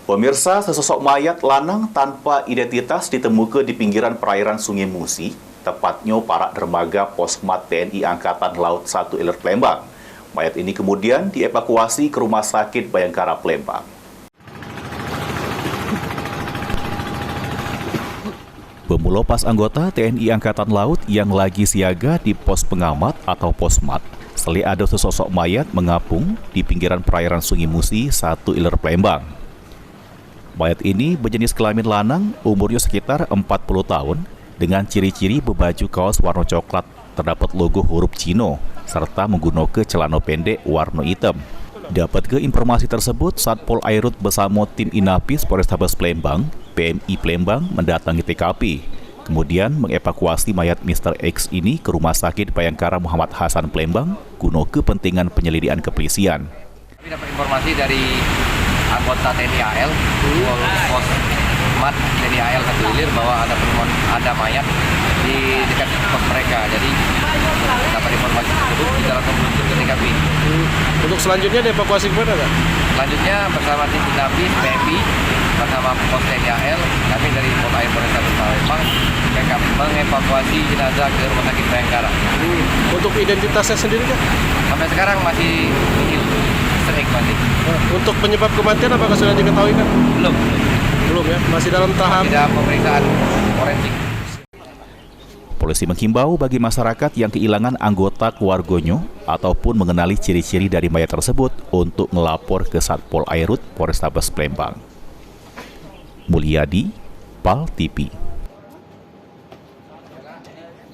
Pemirsa, sesosok mayat lanang tanpa identitas ditemukan di pinggiran perairan Sungai Musi, tepatnya Parak Dermaga Posmat TNI Angkatan Laut 1 Iler Palembang. Mayat ini kemudian dievakuasi ke Rumah Sakit Bayangkara Palembang. Pemulopas anggota TNI Angkatan Laut yang lagi siaga di pos pengamat atau Posmat, seli ada sesosok mayat mengapung di pinggiran perairan Sungai Musi 1 Iler Palembang. Mayat ini berjenis kelamin lanang, umurnya sekitar 40 tahun, dengan ciri-ciri berbaju kaos warna coklat, terdapat logo huruf Cino, serta menggunakan celana pendek warna hitam. Dapat ke informasi tersebut, Satpol Airut bersama tim Inapis Polrestabes Palembang, PMI Palembang mendatangi TKP, kemudian mengevakuasi mayat Mr. X ini ke Rumah Sakit Bayangkara Muhammad Hasan Palembang guna kepentingan penyelidikan kepolisian. Kami dapat informasi dari anggota TNI AL, pos mat TNI AL 1 Ilir bahwa ada mayat di dekat pos mereka. Jadi dapat informasi tersebut kita langsung meluncur ke TKP. Untuk selanjutnya dievakuasi kemana, Kak? Selanjutnya bersama tim Inapis, PMI, bersama pos TNI AL, kami dari Pol Air Polrestabes Palembang mengevakuasi jenazah ke Rumah Sakit Bayangkara. Untuk identitasnya sendiri, Kak? Sampai sekarang masih nihil, Mr. X masih. Untuk penyebab kematian apakah sudah diketahui, Kak? Belum ya, masih dalam tahap pemeriksaan forensik. Polisi menghimbau bagi masyarakat yang kehilangan anggota keluarganya ataupun mengenali ciri-ciri dari mayat tersebut untuk melapor ke Satpol Airut Polrestabes Palembang. Mulyadi, PAL TV.